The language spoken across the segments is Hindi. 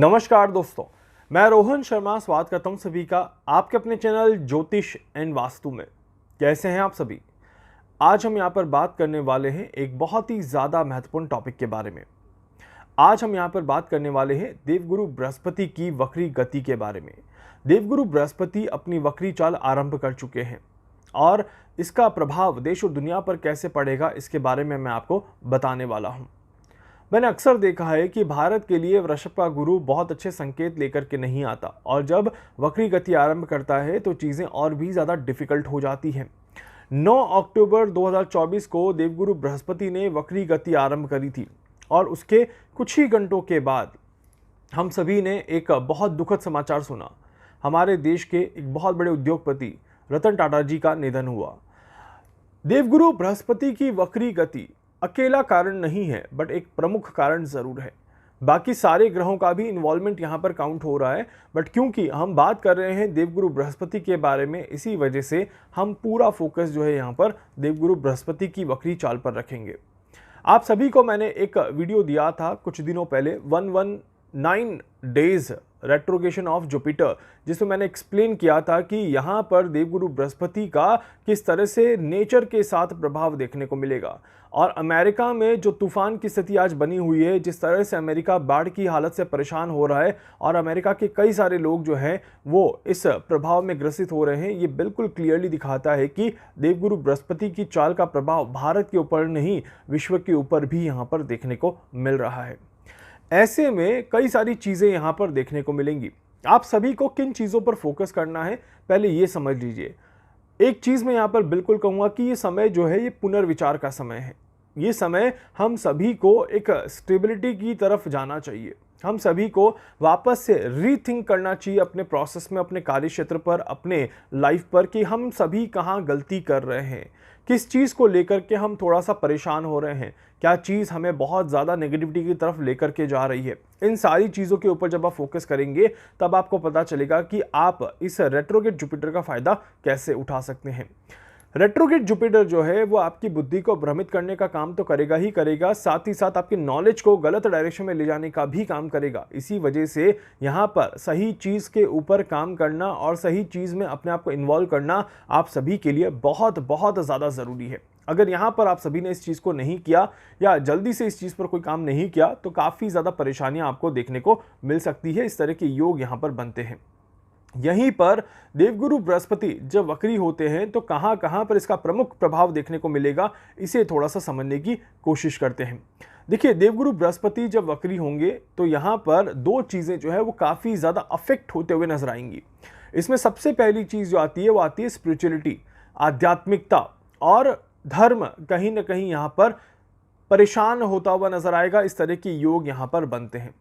नमस्कार दोस्तों, मैं रोहन शर्मा स्वागत करता हूं सभी का आपके अपने चैनल ज्योतिष एंड वास्तु में। कैसे हैं आप सभी? आज हम यहां पर बात करने वाले हैं एक बहुत ही ज़्यादा महत्वपूर्ण टॉपिक के बारे में। आज हम यहां पर बात करने वाले हैं देवगुरु बृहस्पति की वक्री गति के बारे में। देवगुरु बृहस्पति अपनी वक्री चाल आरंभ कर चुके हैं और इसका प्रभाव देश और दुनिया पर कैसे पड़ेगा इसके बारे में मैं आपको बताने वाला हूँ। मैंने अक्सर देखा है कि भारत के लिए वृषभ का गुरु बहुत अच्छे संकेत लेकर के नहीं आता और जब वक्री गति आरंभ करता है तो चीज़ें और भी ज़्यादा डिफिकल्ट हो जाती हैं। 9 अक्टूबर 2024 को देवगुरु बृहस्पति ने वक्री गति आरंभ करी थी और उसके कुछ ही घंटों के बाद हम सभी ने एक बहुत दुखद समाचार सुना। हमारे देश के एक बहुत बड़े उद्योगपति रतन टाटा जी का निधन हुआ। देवगुरु बृहस्पति की वक्री गति अकेला कारण नहीं है, बट एक प्रमुख कारण जरूर है। बाकी सारे ग्रहों का भी इन्वॉल्वमेंट यहाँ पर काउंट हो रहा है, बट क्योंकि हम बात कर रहे हैं देवगुरु बृहस्पति के बारे में, इसी वजह से हम पूरा फोकस जो है यहाँ पर देवगुरु बृहस्पति की वक्री चाल पर रखेंगे। आप सभी को मैंने एक वीडियो दिया था कुछ दिनों पहले 119 डेज रेट्रोगेशन ऑफ जुपिटर, जिसमें मैंने एक्सप्लेन किया था कि यहाँ पर देवगुरु बृहस्पति का किस तरह से नेचर के साथ प्रभाव देखने को मिलेगा और अमेरिका में जो तूफान की स्थिति आज बनी हुई है, जिस तरह से अमेरिका बाढ़ की हालत से परेशान हो रहा है और अमेरिका के कई सारे लोग जो हैं वो इस प्रभाव में ग्रसित हो रहे हैं, ये बिल्कुल क्लियरली दिखाता है कि देवगुरु बृहस्पति की चाल का प्रभाव भारत के ऊपर नहीं विश्व के ऊपर भी यहाँ पर देखने को मिल रहा है। ऐसे में कई सारी चीज़ें यहाँ पर देखने को मिलेंगी। आप सभी को किन चीज़ों पर फोकस करना है पहले ये समझ लीजिए। एक चीज़ मैं यहाँ पर बिल्कुल कहूँगा कि ये समय जो है ये पुनर्विचार का समय है। ये समय हम सभी को एक स्टेबिलिटी की तरफ जाना चाहिए। हम सभी को वापस से रीथिंक करना चाहिए अपने प्रोसेस में, अपने कार्य क्षेत्र पर, अपने लाइफ पर, कि हम सभी कहाँ गलती कर रहे हैं, किस चीज़ को लेकर के हम थोड़ा सा परेशान हो रहे हैं, क्या चीज़ हमें बहुत ज़्यादा नेगेटिविटी की तरफ लेकर के जा रही है। इन सारी चीज़ों के ऊपर जब आप फोकस करेंगे तब आपको पता चलेगा कि आप इस रेट्रोगेट जुपिटर का फ़ायदा कैसे उठा सकते हैं। रेट्रोगेट जुपिटर जो है वो आपकी बुद्धि को भ्रमित करने का काम तो करेगा ही करेगा, साथ ही साथ आपकी नॉलेज को गलत डायरेक्शन में ले जाने का भी काम करेगा। इसी वजह से यहाँ पर सही चीज़ के ऊपर काम करना और सही चीज़ में अपने आप को इन्वॉल्व करना आप सभी के लिए बहुत बहुत ज़्यादा ज़रूरी है। अगर यहाँ पर आप सभी ने इस चीज़ को नहीं किया या जल्दी से इस चीज़ पर कोई काम नहीं किया तो काफ़ी ज़्यादा परेशानियाँ आपको देखने को मिल सकती है। इस तरह के योग यहाँ पर बनते हैं। यहीं पर देवगुरु बृहस्पति जब वक्री होते हैं तो कहाँ कहाँ पर इसका प्रमुख प्रभाव देखने को मिलेगा, इसे थोड़ा सा समझने की कोशिश करते हैं। देखिए, देवगुरु बृहस्पति जब वक्री होंगे तो यहाँ पर दो चीज़ें जो है वो काफ़ी ज़्यादा अफेक्ट होते हुए नजर आएंगी। इसमें सबसे पहली चीज़ जो आती है वो आती है स्पिरिचुअलिटी, आध्यात्मिकता, और धर्म कहीं ना कहीं यहाँ पर परेशान होता हुआ नजर आएगा। इस तरह के योग यहाँ पर बनते हैं।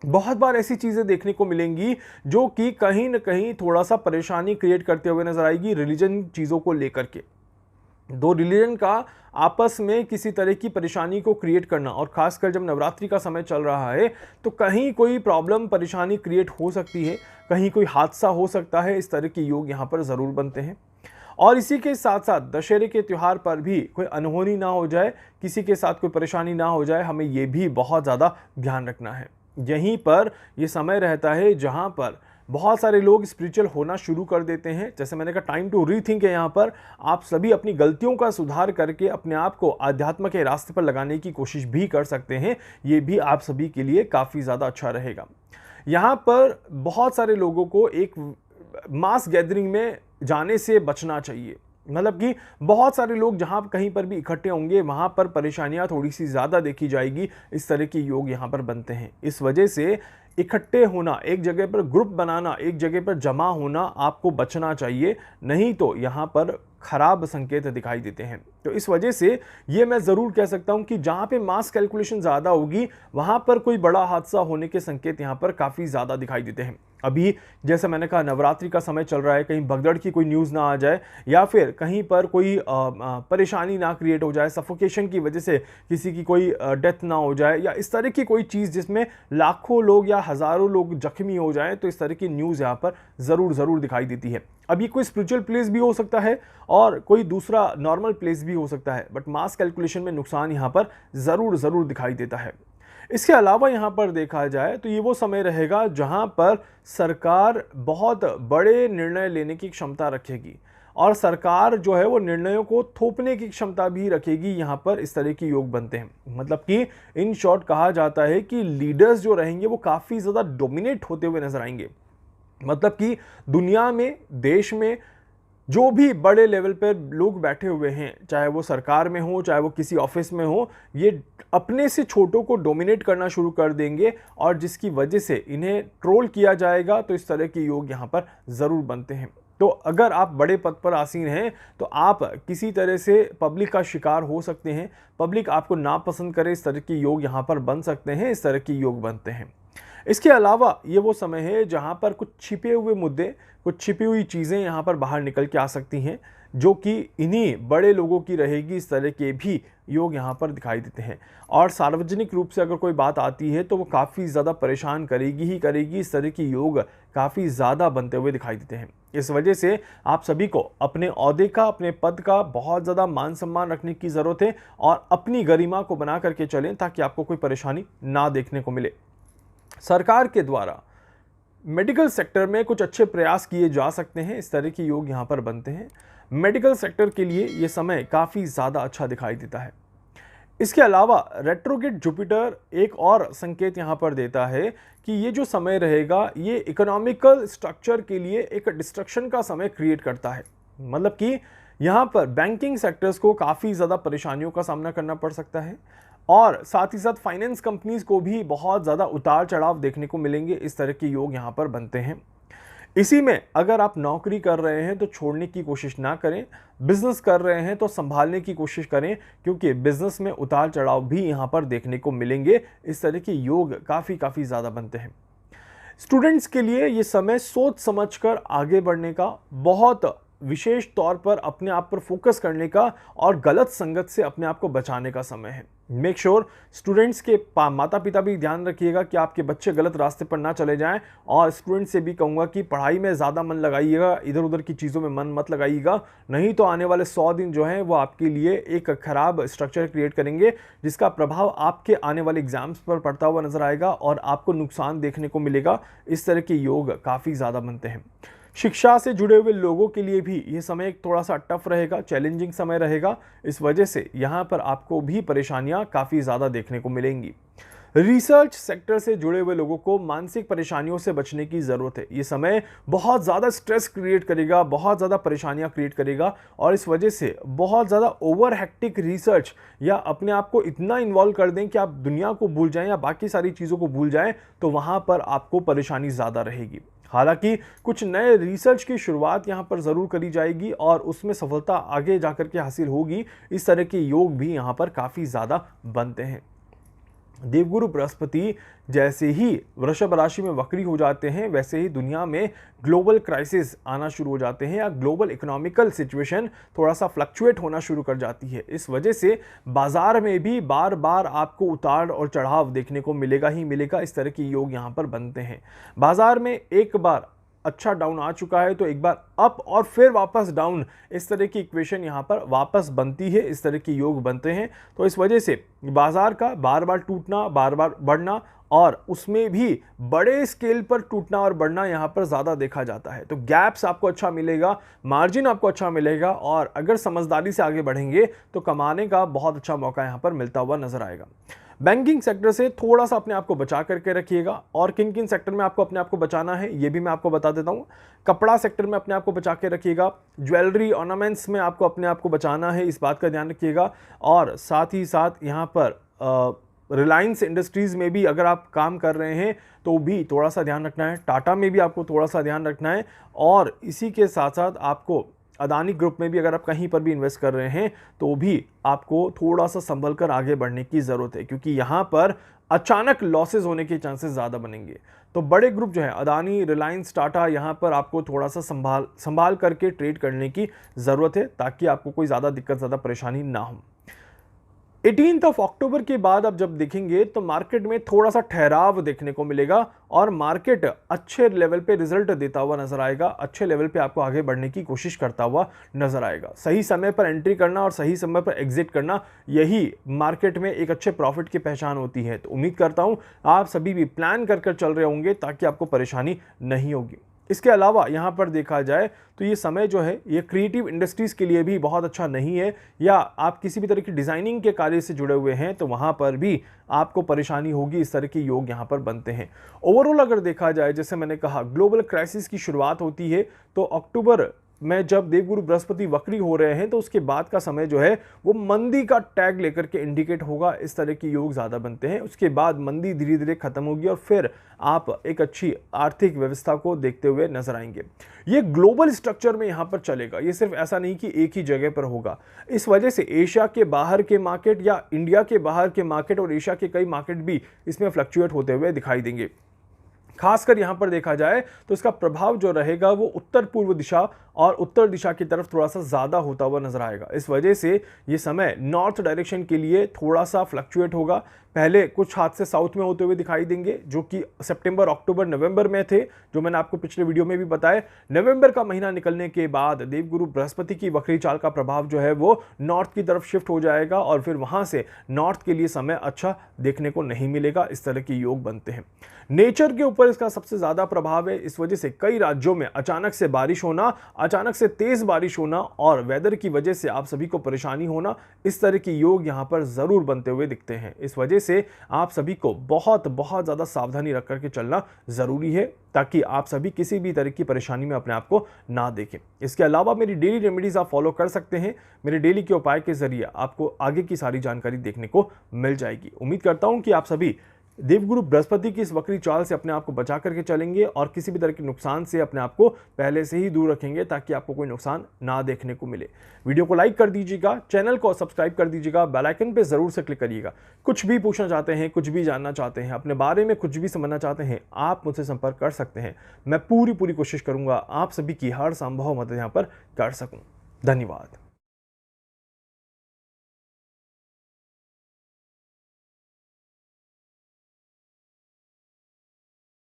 बहुत बार ऐसी चीज़ें देखने को मिलेंगी जो कि कहीं ना कहीं थोड़ा सा परेशानी क्रिएट करते हुए नजर आएगी रिलीजन चीज़ों को लेकर के। दो रिलीजन का आपस में किसी तरह की परेशानी को क्रिएट करना, और खासकर जब नवरात्रि का समय चल रहा है तो कहीं कोई प्रॉब्लम परेशानी क्रिएट हो सकती है, कहीं कोई हादसा हो सकता है। इस तरह के योग यहाँ पर ज़रूर बनते हैं। और इसी के साथ साथ दशहरे के त्यौहार पर भी कोई अनहोनी ना हो जाए, किसी के साथ कोई परेशानी ना हो जाए, हमें ये भी बहुत ज़्यादा ध्यान रखना है। यहीं पर ये समय रहता है जहां पर बहुत सारे लोग स्पिरिचुअल होना शुरू कर देते हैं। जैसे मैंने कहा, टाइम टू रीथिंक है। यहाँ पर आप सभी अपनी गलतियों का सुधार करके अपने आप को आध्यात्म के रास्ते पर लगाने की कोशिश भी कर सकते हैं। ये भी आप सभी के लिए काफ़ी ज़्यादा अच्छा रहेगा। यहाँ पर बहुत सारे लोगों को एक मास गैदरिंग में जाने से बचना चाहिए। मतलब कि बहुत सारे लोग जहां कहीं पर भी इकट्ठे होंगे वहां पर परेशानियां थोड़ी सी ज़्यादा देखी जाएगी। इस तरह के योग यहां पर बनते हैं। इस वजह से इकट्ठे होना, एक जगह पर ग्रुप बनाना, एक जगह पर जमा होना आपको बचना चाहिए, नहीं तो यहाँ पर खराब संकेत दिखाई देते हैं। तो इस वजह से ये मैं ज़रूर कह सकता हूँ कि जहाँ पे मास कैलकुलेशन ज़्यादा होगी वहाँ पर कोई बड़ा हादसा होने के संकेत यहाँ पर काफ़ी ज़्यादा दिखाई देते हैं। अभी जैसे मैंने कहा, नवरात्रि का समय चल रहा है, कहीं भगदड़ की कोई न्यूज़ ना आ जाए या फिर कहीं पर कोई परेशानी ना क्रिएट हो जाए, सफोकेशन की वजह से किसी की कोई डेथ ना हो जाए, या इस तरह की कोई चीज़ जिसमें लाखों लोग या हज़ारों लोग जख्मी हो जाएं, तो इस तरह की न्यूज़ यहाँ पर ज़रूर दिखाई देती है। अब ये कोई स्पिरिचुअल प्लेस भी हो सकता है और कोई दूसरा नॉर्मल प्लेस भी हो सकता है, बट मास कैलकुलेशन में नुकसान यहाँ पर ज़रूर दिखाई देता है। इसके अलावा यहाँ पर देखा जाए तो ये वो समय रहेगा जहाँ पर सरकार बहुत बड़े निर्णय लेने की क्षमता रखेगी और सरकार जो है वो निर्णयों को थोपने की क्षमता भी रखेगी। यहाँ पर इस तरह के योग बनते हैं, मतलब कि इन शॉर्ट कहा जाता है कि लीडर्स जो रहेंगे वो काफ़ी ज़्यादा डोमिनेट होते हुए नजर आएंगे। मतलब कि दुनिया में, देश में जो भी बड़े लेवल पर लोग बैठे हुए हैं, चाहे वो सरकार में हो, चाहे वो किसी ऑफिस में हो, ये अपने से छोटों को डोमिनेट करना शुरू कर देंगे और जिसकी वजह से इन्हें ट्रोल किया जाएगा। तो इस तरह के योग यहाँ पर ज़रूर बनते हैं। तो अगर आप बड़े पद पर आसीन हैं तो आप किसी तरह से पब्लिक का शिकार हो सकते हैं, पब्लिक आपको नापसंद करे, इस तरह के योग यहाँ पर बन सकते हैं, इस तरह के योग बनते हैं। इसके अलावा ये वो समय है जहाँ पर कुछ छिपे हुए मुद्दे, कुछ छिपी हुई चीज़ें यहाँ पर बाहर निकल के आ सकती हैं जो कि इन्हीं बड़े लोगों की रहेगी। इस तरह के भी योग यहाँ पर दिखाई देते हैं और सार्वजनिक रूप से अगर कोई बात आती है तो वो काफ़ी ज़्यादा परेशान करेगी ही करेगी। इस तरह की योग काफ़ी ज़्यादा बनते हुए दिखाई देते हैं। इस वजह से आप सभी को अपने ओहदे का, अपने पद का बहुत ज़्यादा मान सम्मान रखने की ज़रूरत है और अपनी गरिमा को बना करके चलें ताकि आपको कोई परेशानी ना देखने को मिले। सरकार के द्वारा मेडिकल सेक्टर में कुछ अच्छे प्रयास किए जा सकते हैं, इस तरह के योग यहाँ पर बनते हैं। मेडिकल सेक्टर के लिए ये समय काफ़ी ज़्यादा अच्छा दिखाई देता है। इसके अलावा रेट्रोग्रेड जुपिटर एक और संकेत यहाँ पर देता है कि ये जो समय रहेगा ये इकोनॉमिकल स्ट्रक्चर के लिए एक डिस्ट्रक्शन का समय क्रिएट करता है। मतलब कि यहाँ पर बैंकिंग सेक्टर्स को काफ़ी ज़्यादा परेशानियों का सामना करना पड़ सकता है और साथ ही साथ फाइनेंस कंपनीज को भी बहुत ज़्यादा उतार चढ़ाव देखने को मिलेंगे। इस तरह के योग यहाँ पर बनते हैं। इसी में अगर आप नौकरी कर रहे हैं तो छोड़ने की कोशिश ना करें, बिजनेस कर रहे हैं तो संभालने की कोशिश करें क्योंकि बिजनेस में उतार चढ़ाव भी यहाँ पर देखने को मिलेंगे। इस तरह के योग काफ़ी ज़्यादा बनते हैं। स्टूडेंट्स के लिए ये समय सोच समझकर आगे बढ़ने का, बहुत विशेष तौर पर अपने आप पर फोकस करने का और गलत संगत से अपने आप को बचाने का समय है। मेक श्योर स्टूडेंट्स के माता पिता भी ध्यान रखिएगा कि आपके बच्चे गलत रास्ते पर ना चले जाएं और स्टूडेंट से भी कहूँगा कि पढ़ाई में ज़्यादा मन लगाइएगा, इधर उधर की चीज़ों में मन मत लगाइएगा, नहीं तो आने वाले 100 दिन जो हैं वो आपके लिए एक खराब स्ट्रक्चर क्रिएट करेंगे जिसका प्रभाव आपके आने वाले एग्जाम्स पर पड़ता हुआ नजर आएगा और आपको नुकसान देखने को मिलेगा। इस तरह के योग काफ़ी ज़्यादा बनते हैं। शिक्षा से जुड़े हुए लोगों के लिए भी ये समय एक थोड़ा सा टफ रहेगा, चैलेंजिंग समय रहेगा। इस वजह से यहाँ पर आपको भी परेशानियाँ काफ़ी ज़्यादा देखने को मिलेंगी। रिसर्च सेक्टर से जुड़े हुए लोगों को मानसिक परेशानियों से बचने की ज़रूरत है। ये समय बहुत ज़्यादा स्ट्रेस क्रिएट करेगा, बहुत ज़्यादा परेशानियाँ क्रिएट करेगा और इस वजह से बहुत ज़्यादा ओवर हेक्टिक रिसर्च या अपने आप को इतना इन्वॉल्व कर दें कि आप दुनिया को भूल जाएं या बाकी सारी चीज़ों को भूल जाएं, तो वहाँ पर आपको परेशानी ज़्यादा रहेगी। हालांकि कुछ नए रिसर्च की शुरुआत यहाँ पर ज़रूर करी जाएगी और उसमें सफलता आगे जाकर के हासिल होगी। इस तरह के योग भी यहाँ पर काफ़ी ज़्यादा बनते हैं। देवगुरु बृहस्पति जैसे ही वृषभ राशि में वक्री हो जाते हैं वैसे ही दुनिया में ग्लोबल क्राइसिस आना शुरू हो जाते हैं या ग्लोबल इकोनॉमिकल सिचुएशन थोड़ा सा फ्लक्चुएट होना शुरू कर जाती है। इस वजह से बाजार में भी बार बार आपको उतार और चढ़ाव देखने को मिलेगा ही मिलेगा। इस तरह के योग यहाँ पर बनते हैं। बाजार में एक बार अच्छा डाउन आ चुका है तो एक बार अप और फिर वापस डाउन, इस तरह की इक्वेशन यहाँ पर वापस बनती है। इस तरह के योग बनते हैं। तो इस वजह से बाजार का बार बार टूटना, बार बार बढ़ना और उसमें भी बड़े स्केल पर टूटना और बढ़ना यहाँ पर ज़्यादा देखा जाता है। तो गैप्स आपको अच्छा मिलेगा, मार्जिन आपको अच्छा मिलेगा और अगर समझदारी से आगे बढ़ेंगे तो कमाने का बहुत अच्छा मौका यहाँ पर मिलता हुआ नजर आएगा। बैंकिंग सेक्टर से थोड़ा सा अपने आप को बचा करके रखिएगा और किन किन सेक्टर में आपको अपने आप को बचाना है ये भी मैं आपको बता देता हूँ। कपड़ा सेक्टर में अपने आप को बचा के रखिएगा, ज्वेलरी ऑर्नामेंट्स में आपको अपने आप को बचाना है, इस बात का ध्यान रखिएगा। और साथ ही साथ यहाँ पर रिलायंस इंडस्ट्रीज़ में भी अगर आप काम कर रहे हैं तो भी थोड़ा सा ध्यान रखना है, टाटा में भी आपको थोड़ा सा ध्यान रखना है और इसी के साथ साथ आपको अदानी ग्रुप में भी अगर आप कहीं पर भी इन्वेस्ट कर रहे हैं तो भी आपको थोड़ा सा संभल कर आगे बढ़ने की ज़रूरत है क्योंकि यहाँ पर अचानक लॉसेज होने के चांसेस ज़्यादा बनेंगे। तो बड़े ग्रुप जो है अदानी, रिलायंस, टाटा, यहाँ पर आपको थोड़ा सा संभाल करके ट्रेड करने की ज़रूरत है ताकि आपको कोई ज़्यादा दिक्कत, ज़्यादा परेशानी ना हो। 18 अक्टूबर के बाद आप जब देखेंगे तो मार्केट में थोड़ा सा ठहराव देखने को मिलेगा और मार्केट अच्छे लेवल पे रिजल्ट देता हुआ नजर आएगा, अच्छे लेवल पे आपको आगे बढ़ने की कोशिश करता हुआ नजर आएगा। सही समय पर एंट्री करना और सही समय पर एग्जिट करना, यही मार्केट में एक अच्छे प्रॉफिट की पहचान होती है। तो उम्मीद करता हूं आप सभी भी प्लान कर चल रहे होंगे ताकि आपको परेशानी नहीं होगी। इसके अलावा यहाँ पर देखा जाए तो ये समय जो है ये क्रिएटिव इंडस्ट्रीज के लिए भी बहुत अच्छा नहीं है, या आप किसी भी तरह की डिजाइनिंग के कार्य से जुड़े हुए हैं तो वहाँ पर भी आपको परेशानी होगी। इस तरह के योग यहाँ पर बनते हैं। ओवरऑल अगर देखा जाए, जैसे मैंने कहा, ग्लोबल क्राइसिस की शुरुआत होती है तो अक्टूबर में जब देवगुरु बृहस्पति वक्री हो रहे हैं तो उसके बाद का समय जो है वो मंदी का टैग लेकर के इंडिकेट होगा। इस तरह के योग ज़्यादा बनते हैं। उसके बाद मंदी धीरे धीरे खत्म होगी और फिर आप एक अच्छी आर्थिक व्यवस्था को देखते हुए नजर आएंगे। ये ग्लोबल स्ट्रक्चर में यहाँ पर चलेगा, ये सिर्फ ऐसा नहीं कि एक ही जगह पर होगा। इस वजह से एशिया के बाहर के मार्केट या इंडिया के बाहर के मार्केट और एशिया के कई मार्केट भी इसमें फ्लक्चुएट होते हुए दिखाई देंगे। खासकर यहां पर देखा जाए तो इसका प्रभाव जो रहेगा वो उत्तर पूर्व दिशा और उत्तर दिशा की तरफ थोड़ा सा ज्यादा होता हुआ नजर आएगा। इस वजह से ये समय नॉर्थ डायरेक्शन के लिए थोड़ा सा फ्लक्चुएट होगा। पहले कुछ हादसे साउथ में होते हुए दिखाई देंगे जो कि सितंबर, अक्टूबर, नवंबर में थे, जो मैंने आपको पिछले वीडियो में भी बताया। नवंबर का महीना निकलने के बाद देवगुरु बृहस्पति की वक्री चाल का प्रभाव जो है वो नॉर्थ की तरफ शिफ्ट हो जाएगा और फिर वहां से नॉर्थ के लिए समय अच्छा देखने को नहीं मिलेगा। इस तरह के योग बनते हैं। नेचर के ऊपर इसका सबसे ज्यादा प्रभाव है। इस वजह से कई राज्यों में अचानक से बारिश होना, अचानक से तेज बारिश होना और वेदर की वजह से आप सभी को परेशानी होना, इस तरह के योग यहां पर जरूर बनते हुए दिखते हैं। इस वजह से आप सभी को बहुत ज्यादा सावधानी रख करके चलना जरूरी है ताकि आप सभी किसी भी तरह की परेशानी में अपने आप को ना देखें। इसके अलावा मेरी डेली रेमेडीज आप फॉलो कर सकते हैं। मेरे डेली के उपाय के जरिए आपको आगे की सारी जानकारी देखने को मिल जाएगी। उम्मीद करता हूं कि आप सभी देवगुरु बृहस्पति की इस वक्री चाल से अपने आप को बचा करके चलेंगे और किसी भी तरह के नुकसान से अपने आप को पहले से ही दूर रखेंगे ताकि आपको कोई नुकसान ना देखने को मिले। वीडियो को लाइक कर दीजिएगा, चैनल को सब्सक्राइब कर दीजिएगा, बेल आइकन पे जरूर से क्लिक करिएगा। कुछ भी पूछना चाहते हैं, कुछ भी जानना चाहते हैं, अपने बारे में कुछ भी समझना चाहते हैं, आप मुझसे संपर्क कर सकते हैं। मैं पूरी कोशिश करूंगा आप सभी की हर संभव मदद यहाँ पर कर सकूं। धन्यवाद।